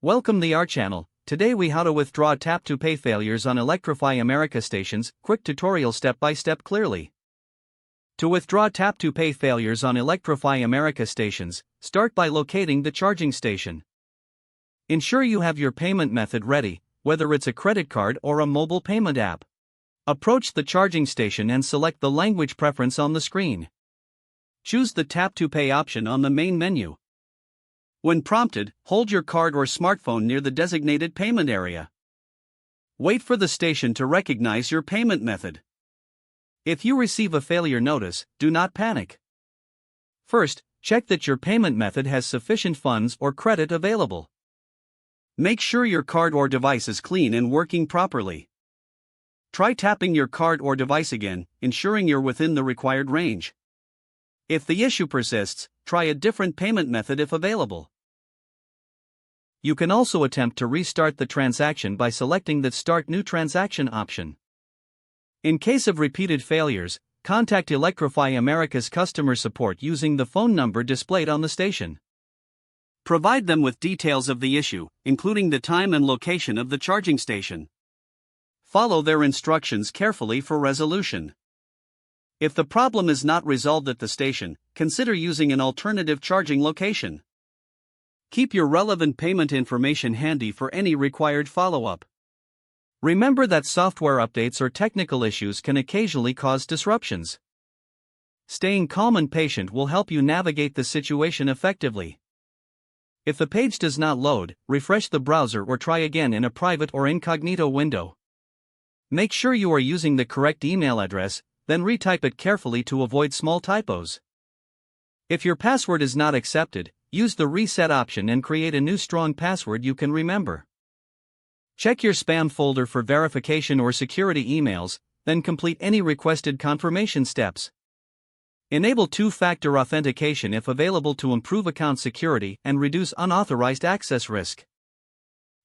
Welcome to our channel. Today we how to withdraw tap to pay failures on Electrify America stations. Quick tutorial step by step clearly. To withdraw tap to pay failures on Electrify America stations, start by locating the charging station. Ensure you have your payment method ready, whether it's a credit card or a mobile payment app. Approach the charging station and select the language preference on the screen. Choose the tap to pay option on the main menu. When prompted, hold your card or smartphone near the designated payment area. Wait for the station to recognize your payment method. If you receive a failure notice, do not panic. First, check that your payment method has sufficient funds or credit available. Make sure your card or device is clean and working properly. Try tapping your card or device again, ensuring you're within the required range. If the issue persists, try a different payment method if available. You can also attempt to restart the transaction by selecting the Start New Transaction option. In case of repeated failures, contact Electrify America's customer support using the phone number displayed on the station. Provide them with details of the issue, including the time and location of the charging station. Follow their instructions carefully for resolution. If the problem is not resolved at the station, consider using an alternative charging location. Keep your relevant payment information handy for any required follow-up. Remember that software updates or technical issues can occasionally cause disruptions. Staying calm and patient will help you navigate the situation effectively. If the page does not load, refresh the browser or try again in a private or incognito window. Make sure you are using the correct email address, then retype it carefully to avoid small typos. If your password is not accepted, use the reset option and create a new strong password you can remember. Check your spam folder for verification or security emails, then complete any requested confirmation steps. Enable two-factor authentication if available to improve account security and reduce unauthorized access risk.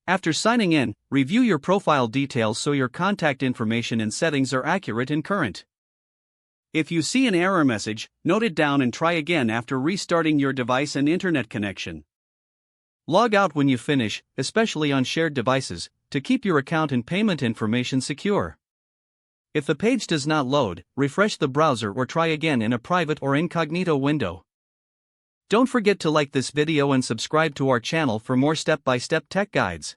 After signing in, review your profile details so your contact information and settings are accurate and current. If you see an error message, note it down and try again after restarting your device and internet connection. Log out when you finish, especially on shared devices, to keep your account and payment information secure. If the page does not load, refresh the browser or try again in a private or incognito window. Don't forget to like this video and subscribe to our channel for more step-by-step tech guides.